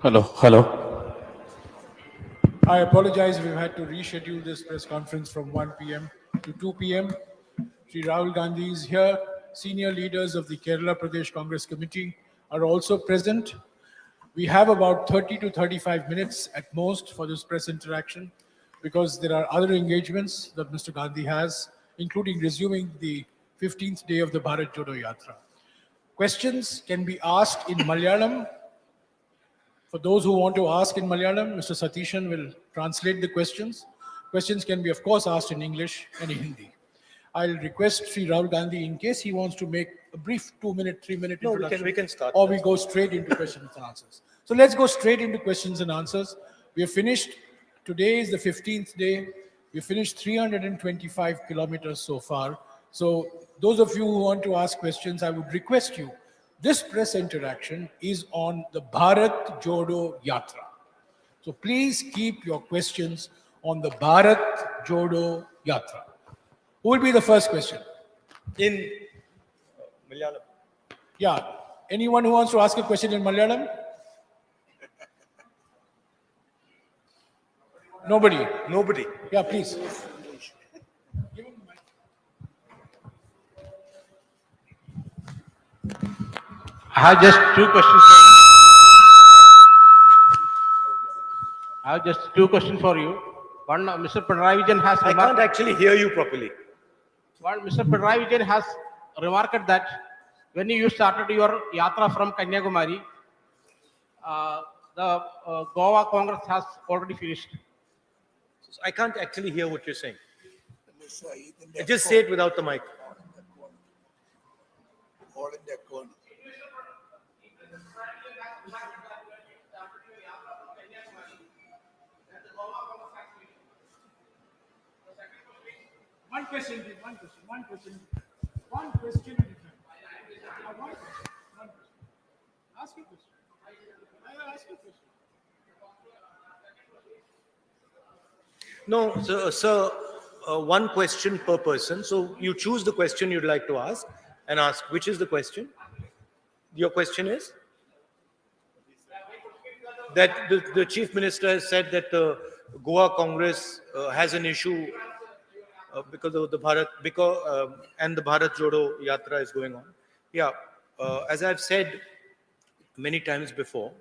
Hello. I apologize, we've had to reschedule this press conference from 1 p.m. to 2 p.m. Shri Rahul Gandhi is here. Senior leaders of the Kerala Pradesh Congress Committee are also present. We have about 30 to 35 minutes at most for this press interaction because there are other engagements that Mr. Gandhi has, including resuming the 15th day of the Bharat Jodo Yatra. Questions can be asked in Malayalam. For those who want to ask in Malayalam, Mr. Satishan will translate the questions. Questions can be, of course, asked in English and in Hindi. I'll request Sri Rahul Gandhi, in case he wants to make a brief 2-minute, 3-minute introduction. We can start. Or we go straight into questions and answers. So let's go straight into questions and answers. We have finished, today is the 15th day. We finished 325 kilometers so far. So those of you who want to ask questions, I would request you, this press interaction is on the Bharat Jodo Yatra. So please keep your questions on the Bharat Jodo Yatra. Who will be the first question? In Malayalam. Yeah. Anyone who wants to ask a question in Malayalam? Nobody. Yeah, please. I have just two questions for you. One, Mr. Pinarayi Vijayan has I can't actually hear you properly. Mr. Pinarayi Vijayan has remarked that when you started your yatra from Kanyakumari, the Goa Congress has already finished. I can't actually hear what you're saying. Just say it without the mic. All in their corner. One question. Ask your question. Ask your question. No, sir, one question per person. So you choose the question you'd like to ask and ask which is the question. Your question is? That the Chief Minister has said that the Goa Congress has an issue because of the Bharat, and the Bharat Jodo Yatra is going on. Yeah, as I've said many times before,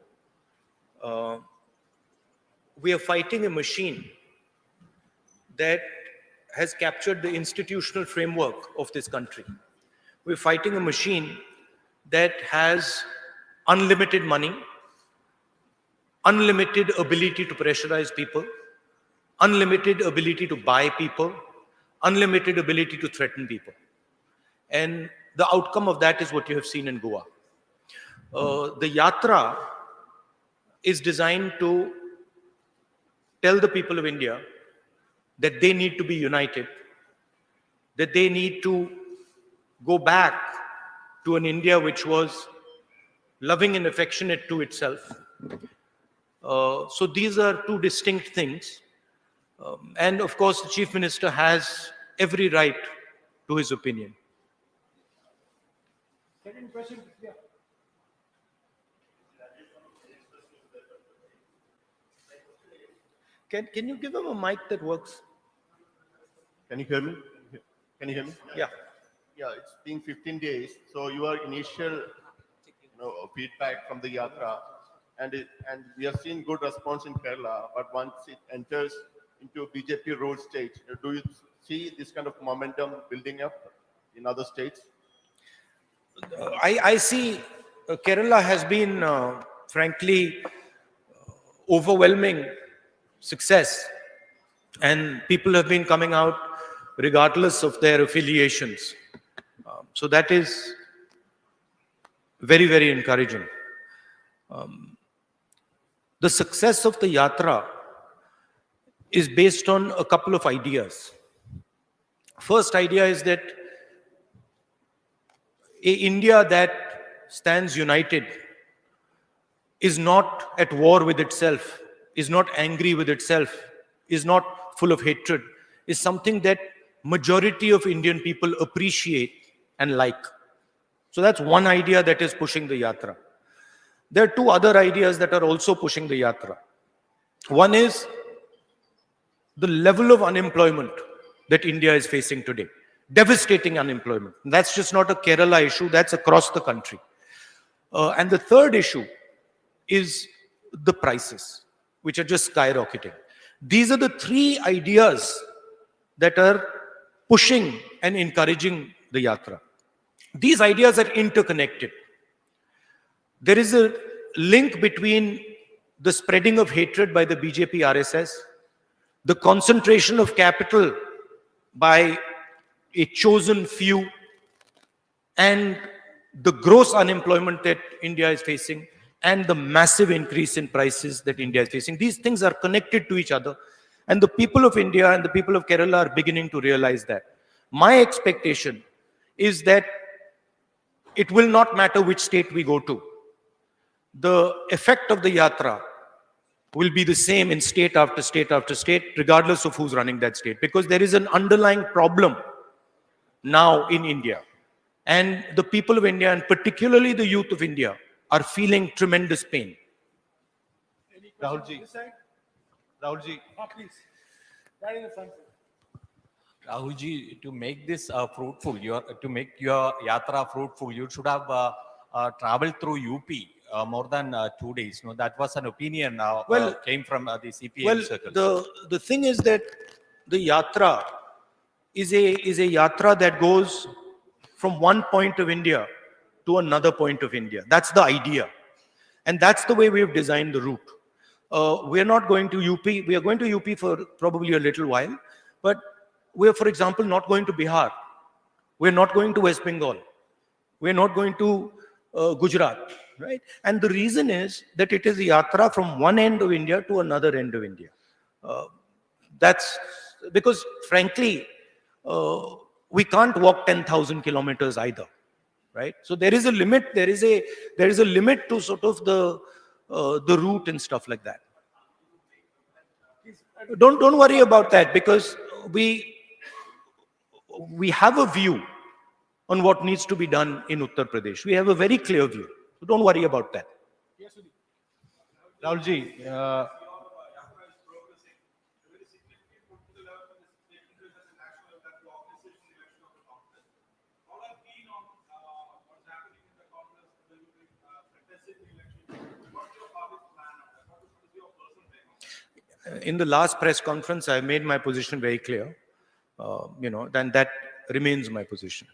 we are fighting a machine that has captured the institutional framework of this country. We're fighting a machine that has unlimited money, unlimited ability to pressurize people, unlimited ability to buy people, unlimited ability to threaten people. And the outcome of that is what you have seen in Goa. The Yatra is designed to tell the people of India that they need to be united, that they need to go back to an India which was loving and affectionate to itself. So these are two distinct things. And of course, the Chief Minister has every right to his opinion. Second question. Yeah. Can you give him a mic that works? Can you hear me? Can you hear me? Yeah. Yeah, it's been 15 days. So your initial feedback from the Yatra, and we have seen good response in Kerala, but once it enters into BJP ruled state, do you see this kind of momentum building up in other states? I see Kerala has been, frankly, overwhelming success, and people have been coming out regardless of their affiliations. So that is very, very encouraging. The success of the Yatra is based on a couple of ideas. First idea is that an India that stands united is not at war with itself, is not angry with itself, is not full of hatred, is something that majority of Indian people appreciate and like. So that's one idea that is pushing the Yatra. There are two other ideas that are also pushing the Yatra. One is the level of unemployment that India is facing today. Devastating unemployment. That's just not a Kerala issue, that's across the country. And the third issue is the prices, which are just skyrocketing. These are the three ideas that are pushing and encouraging the Yatra. These ideas are interconnected. There is a link between the spreading of hatred by the BJP RSS, the concentration of capital by a chosen few, and the gross unemployment that India is facing, and the massive increase in prices that India is facing. These things are connected to each other, and the people of India and the people of Kerala are beginning to realize that. My expectation is that it will not matter which state we go to. The effect of the Yatra will be the same in state after state after state, regardless of who's running that state, because there is an underlying problem now in India. And the people of India, and particularly the youth of India, are feeling tremendous pain. Rahulji. Rahulji, Please. Right in the front. Rahulji, to make this fruitful, to make your yatra fruitful, you should have traveled through UP more than 2 days. No, that was an opinion came from the CPM circle. The thing is that the yatra is a yatra that goes from one point of India to another point of India. That's the idea. And that's the way we've designed the route. We're not going to UP. We are going to UP for probably a little while. But we're, for example, not going to Bihar. We're not going to West Bengal. We're not going to Gujarat. Right? And the reason is that it is a yatra from one end of India to another end of India. That's because, frankly, we can't walk 10,000 kilometers either, right? So there is a limit. There is a limit to sort of the route and stuff like that. Don't worry about that, because we have a view on what needs to be done in Uttar Pradesh. We have a very clear view. So don't worry about that. Rahulji, In the last press conference, I made my position very clear. Then that remains my position.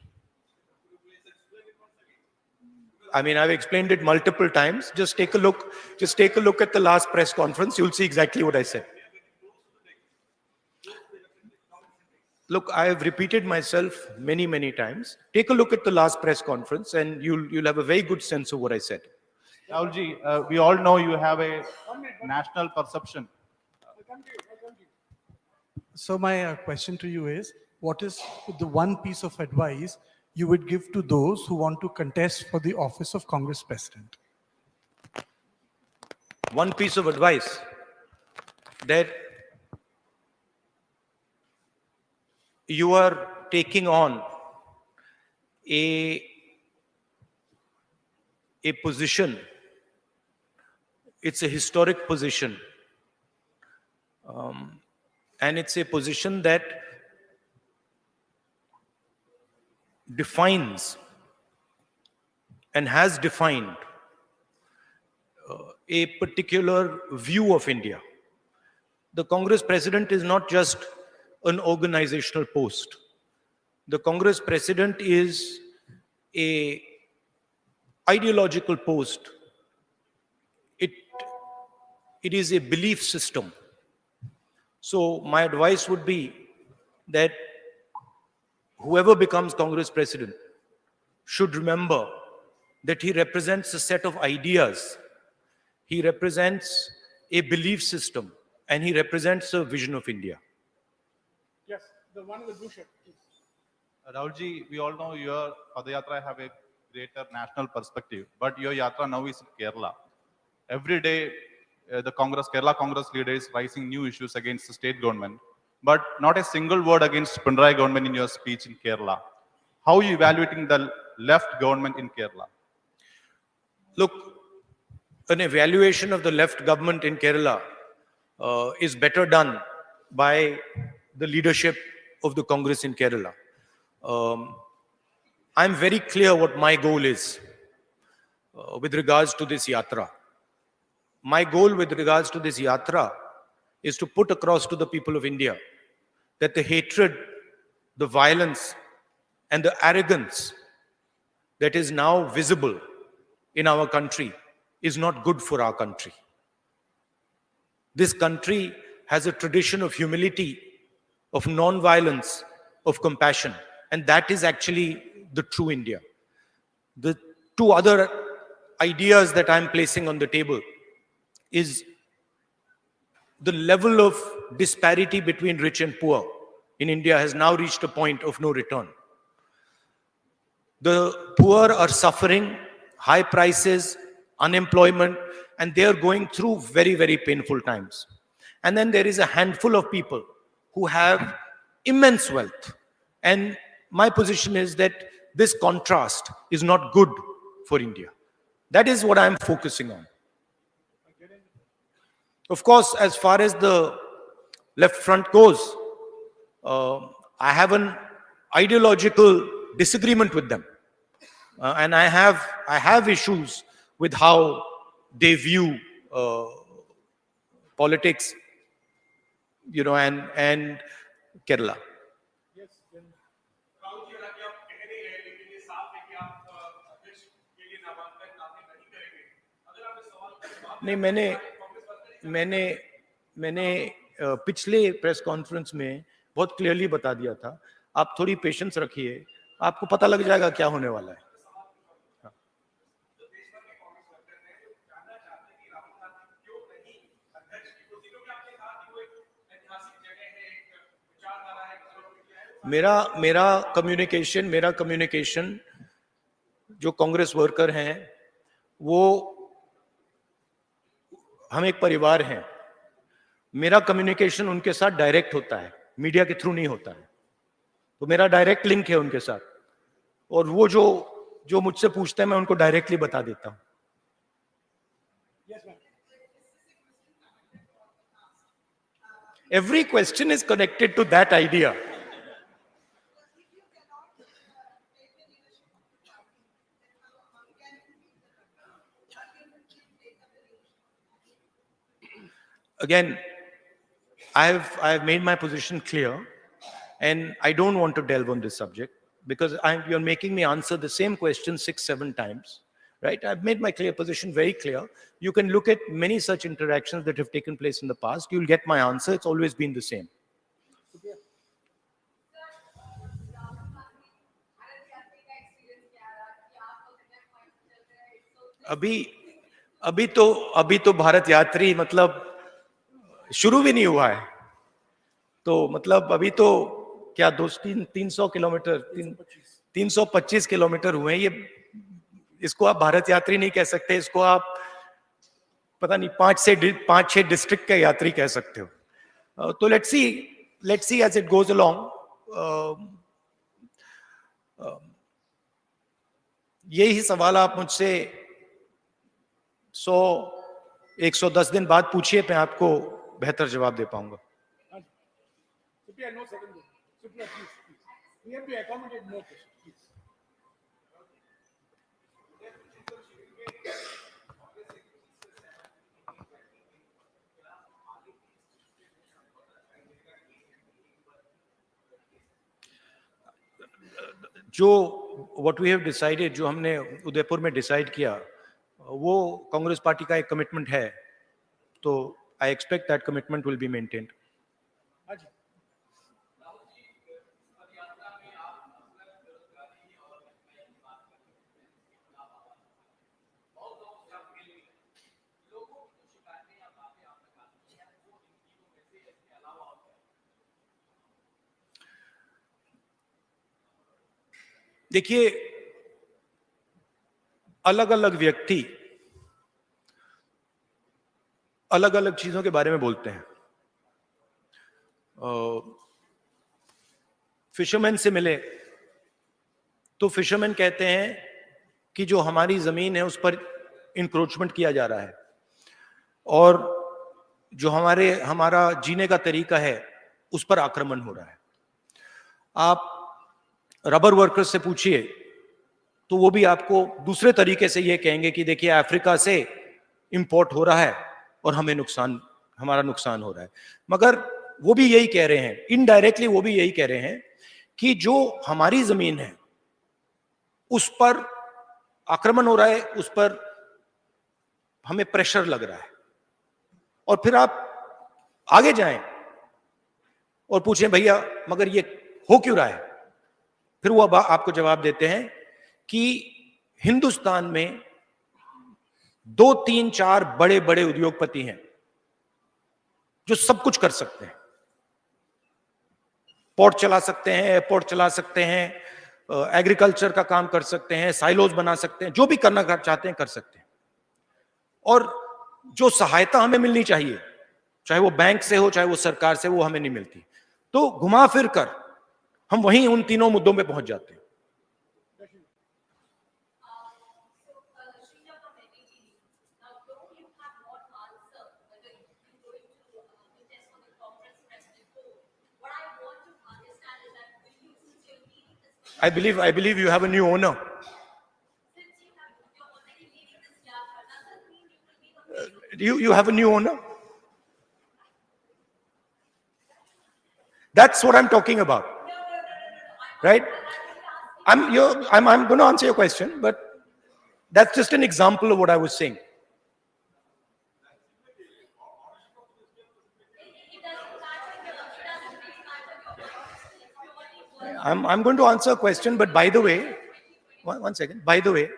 I mean, I've explained it multiple times. Just take a look at the last press conference. You'll see exactly what I said. Look, I have repeated myself many, many times. Take a look at the last press conference and you'll have a very good sense of what I said. Rahulji, we all know you have a national perception. So my question to you is, what is the one piece of advice you would give to those who want to contest for the office of Congress President? One piece of advice, that you are taking on a position. It's a historic position. And it's a position that defines and has defined a particular view of India. The Congress President is not just an organizational post. The Congress President is a ideological post. It is a belief system. So my advice would be that whoever becomes Congress President should remember that he represents a set of ideas. He represents a belief system, and he represents a vision of India. Yes, the one in the blue shirt, please. Rahulji, we all know your Padayatra have a greater national perspective, but your yatra now is in Kerala. Every day, the Kerala Congress leader is raising new issues against the state government, but not a single word against Pinarayi government in your speech in Kerala. How are you evaluating the left government in Kerala? Look, an evaluation of the left government in Kerala is better done by the leadership of the Congress in Kerala. I'm very clear what my goal is with regards to this yatra. My goal with regards to this yatra is to put across to the people of India that the hatred, the violence, and the arrogance that is now visible in our country is not good for our country. This country has a tradition of humility, of non-violence, of compassion, and that is actually the true India. The two other ideas that I'm placing on the table is the level of disparity between rich and poor in India has now reached a point of no return. The poor are suffering high prices, unemployment, and they are going through very, very painful times. And then there is a handful of people who have immense wealth. And my position is that this contrast is not good for India. That is what I'm focusing on. Of course, as far as the left front goes, I have an ideological disagreement with them. And I have issues with how they view politics, and Kerala. नहीं, मैंने पिछले press conference में बहुत clearly बता दिया था. आप थोड़ी पेशेंस रखिए, आपको पता लग जाएगा क्या होने वाला है. मेरा कम्युनिकेशन जो कांग्रेस वर्कर हैं, वो हम एक परिवार हैं. मेरा कम्युनिकेशन उनके साथ डायरेक्ट होता है, मीडिया के थ्रू नहीं होता है. तो मेरा डायरेक्ट लिंक है उनके साथ, और वो जो मुझसे पूछते हैं मैं उनको डायरेक्टली बता देता हूं. Every question is connected to that idea. Again, I've made my position clear, and I don't want to delve on this subject because you're making me answer the same question 6-7 times, right? I've made my position very clear. You can look at many such interactions that have taken place in the past. You'll get my answer. It's always been the same. अभी तो भारत यात्री मतलब शुरू भी नहीं हुआ है. तो मतलब अभी तो क्या 300 किलोमीटर 325 किलोमीटर हुए हैं. ये इसको आप भारत यात्री नहीं कह सकते, इसको आप पता नहीं 5-6 डिस्ट्रिक्ट के यात्री कह सकते हो. तो let's see as it goes along. यही सवाल आप मुझसे 110 दिन बाद पूछिए, मैं आपको बेहतर जवाब दे पाऊंगा. what we have decided, जो हमने उदयपुर में डिसाइड किया, वो कांग्रेस पार्टी का एक कमिटमेंट है. तो I expect that commitment will be maintained. देखिए, अलग अलग व्यक्ति अलग अलग चीजों के बारे में बोलते हैं. फिशरमैन से मिले तो फिशरमैन कहते हैं कि जो हमारी जमीन है उस पर इंक्रोचमेंट किया जा रहा है और जो हमारा जीने का तरीका है उस पर आक्रमण हो रहा है। आप रबर वर्कर्स से पूछिए तो वो भी आपको दूसरे तरीके से ये कहेंगे कि देखिए अफ्रीका से इंपोर्ट हो रहा है और हमारा नुकसान हो रहा है। मगर वो भी यही कह रहे हैं, इनडायरेक्टली वो भी यही कह रहे हैं कि जो हमारी जमीन है उस पर आक्रमण हो रहा है, उस पर हमें प्रेशर लग रहा है। और फिर आप आगे जाएं और पूछें भैया मगर ये हो क्यों रहा है, फिर वो आपको जवाब देते हैं कि हिंदुस्तान में 2, 3, 4 बड़े बड़े उद्योगपति हैं जो सब कुछ कर सकते हैं, पोर्ट चला सकते हैं, एयरपोर्ट चला सकते हैं, एग्रीकल्चर का काम कर सकते हैं, साइलोज बना सकते हैं, जो भी करना चाहते हैं कर सकते हैं। और जो सहायता हमें मिलनी चाहिए, चाहे वो बैंक से हो चाहे वो सरकार से, वो हमें नहीं मिलती। तो घुमा फिर कर हम वहीं उन तीनों मुद्दों पे पहुंच जाते हैं। I believe you have a new owner. You have a new owner? That's what I'm talking about. Right? I'm going to answer your question, but that's just an example of what I was saying. I'm going to answer a question, but by the way, one second. By the way,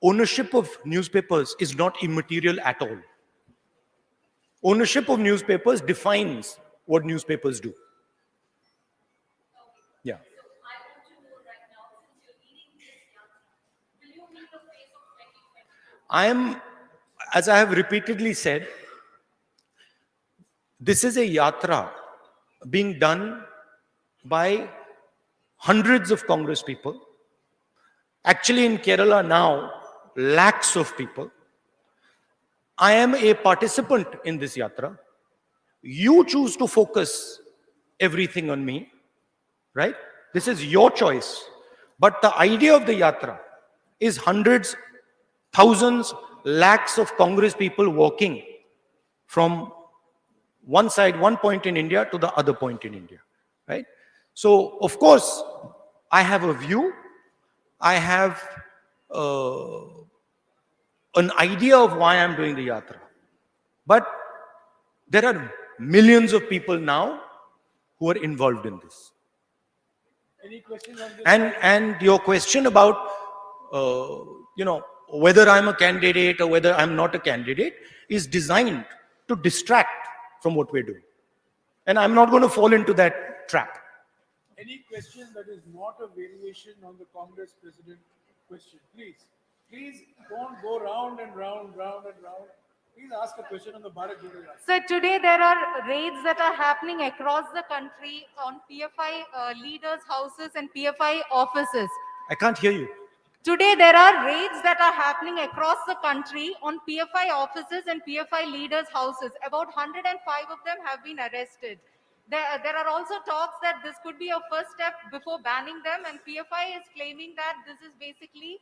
ownership of newspapers is not immaterial at all. Ownership of newspapers defines what newspapers do. Yeah. As I have repeatedly said, this is a yatra being done by hundreds of Congress people. Actually, in Kerala now, lakhs of people. I am a participant in this yatra. You choose to focus everything on me, right? This is your choice. But the idea of the yatra is hundreds, thousands, lakhs of Congress people walking from one side, one point in India to the other point in India, right? So, of course, I have a view. I have an idea of why I'm doing the yatra. But there are millions of people now who are involved in this. Any questions on this? And your question about, whether I'm a candidate or whether I'm not a candidate is designed to distract from what we're doing. And I'm not going to fall into that trap. Any question that is not a variation on the Congress president question, please. Please don't go round and round. Please ask a question on the Bharat Jodo Yatra. So today there are raids that are happening across the country on PFI leaders' houses and PFI offices. I can't hear you. Today there are raids that are happening across the country on PFI offices and PFI leaders' houses. About 105 of them have been arrested. There are also talks that this could be a first step before banning them, and PFI is claiming that this is basically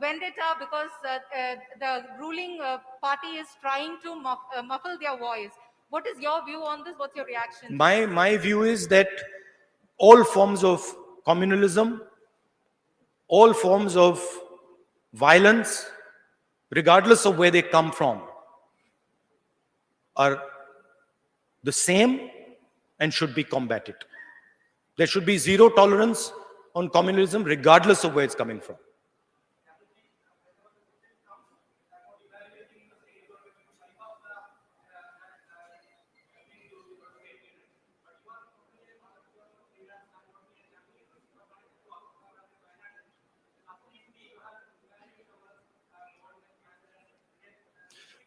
vendetta because the ruling party is trying to muffle their voice. What is your view on this? What's your reaction? My view is that all forms of communalism, all forms of violence, regardless of where they come from, are the same and should be combated. There should be zero tolerance on communalism, regardless of where it's coming from.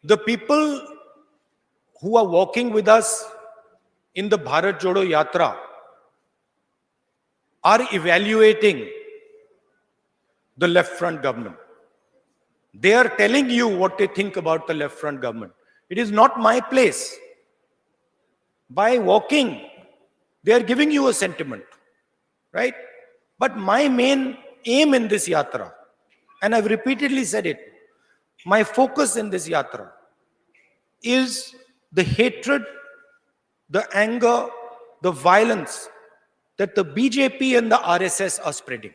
The people who are walking with us in the Bharat Jodo Yatra are evaluating the left front government. They are telling you what they think about the left front government. It is not my place. By walking, they are giving you a sentiment, right? But my main aim in this yatra, and I've repeatedly said it, my focus in this yatra is the hatred, the anger, the violence that the BJP and the RSS are spreading.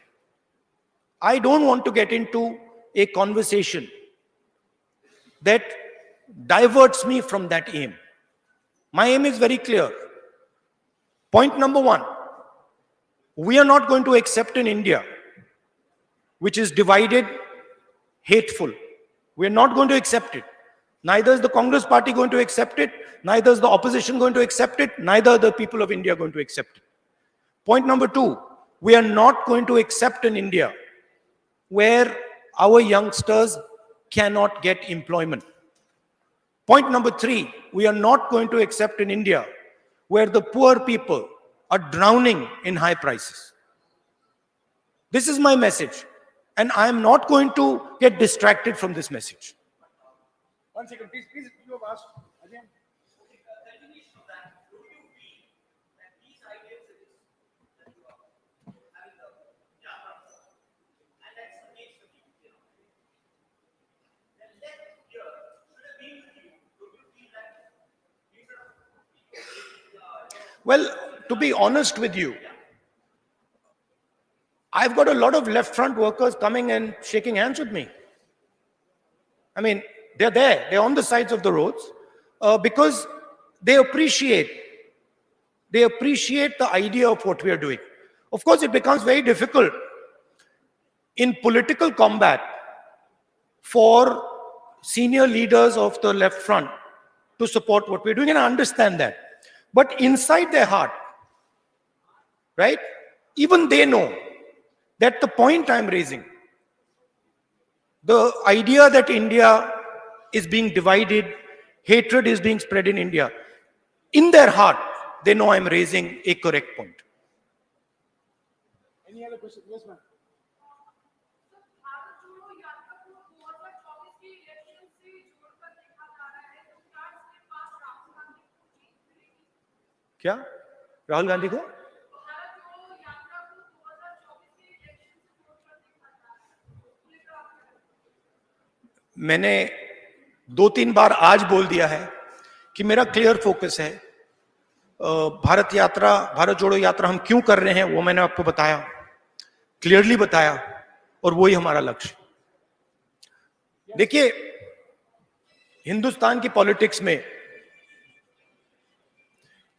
I don't want to get into a conversation that diverts me from that aim. My aim is very clear. Point number one, we are not going to accept an India which is divided, hateful. We are not going to accept it. Neither is the Congress party going to accept it, neither is the opposition going to accept it, neither are the people of India going to accept it. Point number two, we are not going to accept an India where our youngsters cannot get employment. Point number three, we are not going to accept an India where the poor people are drowning in high prices. This is my message, and I am not going to get distracted from this message. 1 second, please, you have asked. Again. Well, to be honest with you, I've got a lot of left front workers coming and shaking hands with me. I mean, they're there, they're on the sides of the roads because they appreciate the idea of what we are doing. Of course, it becomes very difficult in political combat for senior leaders of the left front to support what we're doing, and I understand that. But inside their heart, right, even they know that the point I'm raising, the idea that India is being divided, hatred is being spread in India, in their heart, they know I'm raising a correct point. Any other question? Yes, ma'am. क्या राहुल गांधी को मैंने 2-3 बार आज बोल दिया है कि मेरा clear focus है भारत जोड़ो यात्रा हम क्यों कर रहे हैं वो मैंने आपको बताया, क्लियरली बताया, और वही हमारा लक्ष्य। देखिए, हिंदुस्तान की पॉलिटिक्स में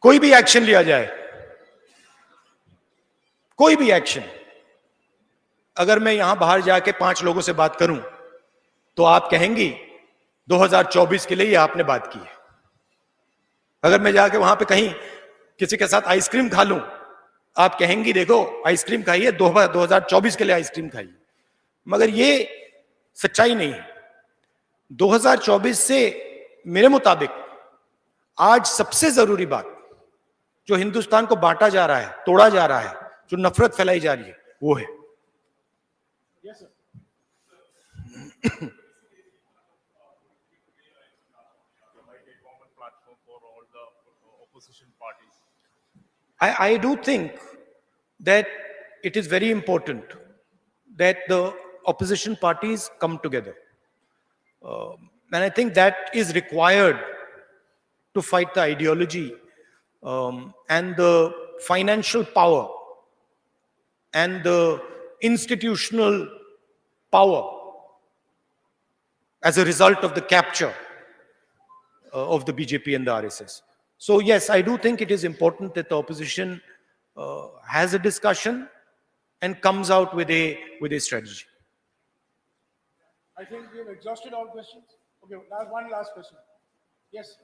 कोई भी एक्शन लिया जाए, कोई भी एक्शन, अगर मैं यहां बाहर जाके 5 लोगों से बात करूं तो आप कहेंगी 2024 के लिए ये आपने बात की है। अगर मैं जाके वहां पे कहीं किसी के साथ आइसक्रीम खा लूं, आप कहेंगी देखो आइसक्रीम खाइए, 2024 के लिए आइसक्रीम खाइए। मगर ये सच्चाई नहीं है। 2024 से मेरे मुताबिक आज सबसे जरूरी बात जो हिंदुस्तान को बांटा जा रहा है, तोड़ा जा रहा है, जो नफरत फैलाई जा रही है, वो है। Yes, sir. I do think that it is very important that the opposition parties come together. And I think that is required to fight the ideology and the financial power and the institutional power as a result of the capture of the BJP and the RSS. So yes, I do think it is important that the opposition has a discussion and comes out with a strategy. I think we have exhausted all questions. Okay, one last question. Yes.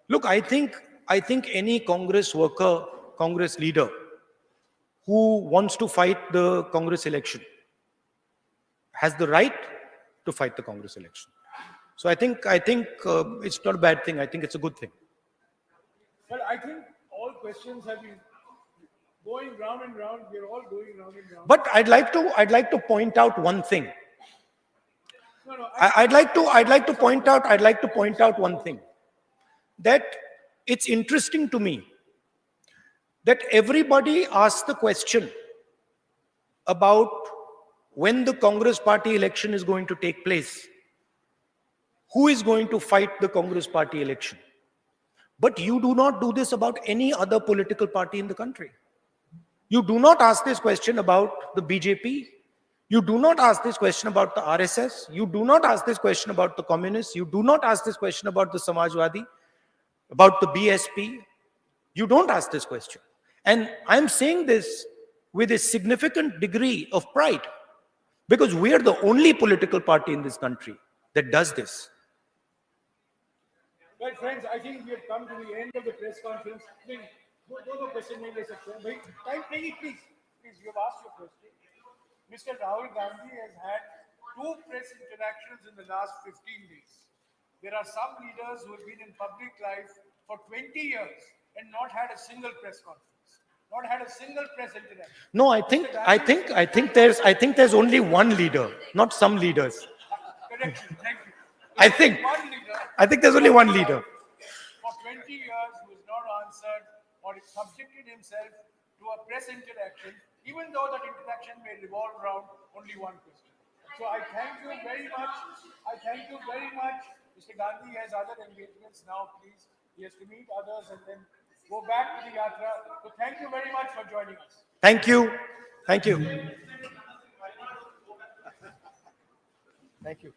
Look, I think any Congress worker, Congress leader who wants to fight the Congress election has the right to fight the Congress election. So I think it's not a bad thing. I think it's a good thing. Well, I think all questions have been going round and round. We're all going round and round. But I'd like to point out one thing. No, no, I'd like to point out one thing, that it's interesting to me that everybody asks the question about when the Congress party election is going to take place. Who is going to fight the Congress party election? But you do not do this about any other political party in the country. You do not ask this question about the BJP. You do not ask this question about the RSS. You do not ask this question about the communists. You do not ask this question about the Samajwadi, about the BSP. You don't ask this question. And I'm saying this with a significant degree of pride, because we are the only political party in this country that does this. Well, friends, I think we have come to the end of the press conference. Please, go question nahi le sakte hain. Bhai, time please, please, you have asked your question. Mr. Rahul Gandhi has had 2 press interactions in the last 15 days. There are some leaders who have been in public life for 20 years and not had a single press conference, not had a single press interaction. No, I think there's only one leader, not some leaders. Correction, thank you. I think there's only one leader. For 20 years, who has not answered or subjected himself to a press interaction, even though that interaction may revolve around only one question. So I thank you very much. Mr. Gandhi has other engagements now, please. He has to meet others and then go back to the Yatra. So thank you very much for joining us. Thank you. Thank you. Thank you.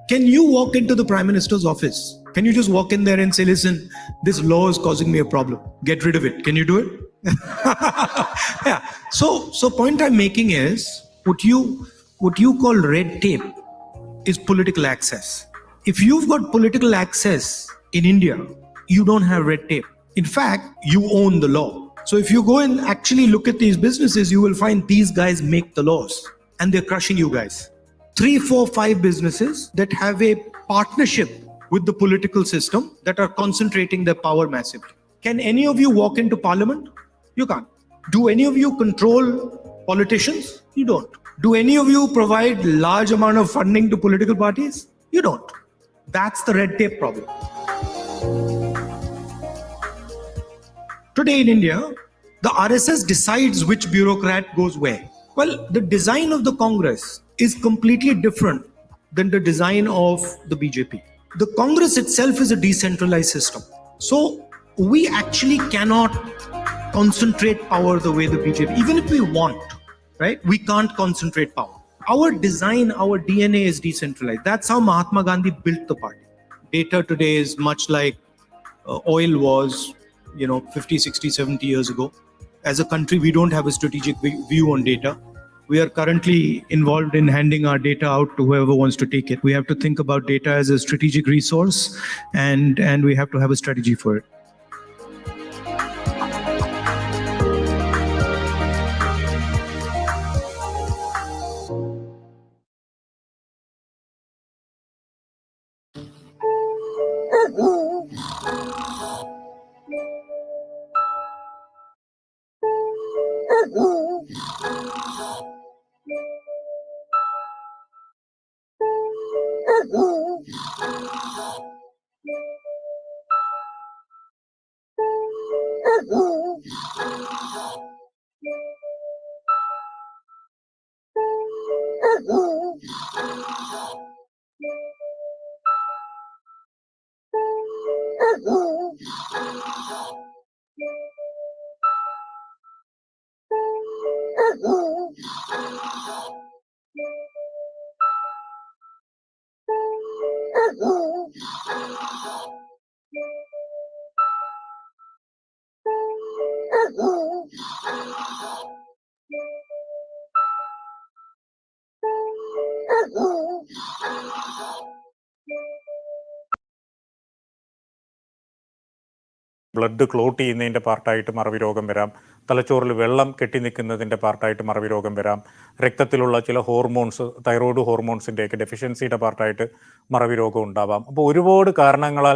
Can you walk into the Prime Minister's office? Can you just walk in there and say, listen, this law is causing me a problem. Get rid of it. Can you do it? Yeah. So point I'm making is what you call red tape is political access. If you've got political access in India, you don't have red tape. In fact, you own the law. So if you go and actually look at these businesses, you will find these guys make the laws and they're crushing you guys. 3, 4, 5 businesses that have a partnership with the political system that are concentrating their power massively. Can any of you walk into parliament? You can't. Do any of you control politicians? You don't. Do any of you provide large amount of funding to political parties? You don't. That's the red tape problem. Today in India, the RSS decides which bureaucrat goes where. Well, the design of the Congress is completely different than the design of the BJP. The Congress itself is a decentralized system. So we actually cannot concentrate power the way the BJP, even if we want, right? We can't concentrate power. Our design, our DNA is decentralized. That's how Mahatma Gandhi built the party. Data today is much like oil was, 50, 60, 70 years ago. As a country, we don't have a strategic view on data. We are currently involved in handing our data out to whoever wants to take it. We have to think about data as a strategic resource, and we have to have a strategy for it. Blood clot ചെയ്യുന്നതിൻ്റെ പാർട്ടായിട്ട് മറവി രോഗം വരാം, തലച്ചോറിൽ വെള്ളം കെട്ടി നിൽക്കുന്നതിൻ്റെ പാർട്ടായിട്ട് മറവി രോഗം വരാം, രക്തത്തിലുള്ള ചില ഹോർമോൺസ്, തൈറോയ്ഡ് ഹോർമോൺസിൻ്റെയൊക്കെ ഡെഫിഷ്യൻസിയുടെ പാർട്ടായിട്ട് മറവി രോഗം ഉണ്ടാവാം. അപ്പോൾ ഒരുപാട് കാരണങ്ങളാൽ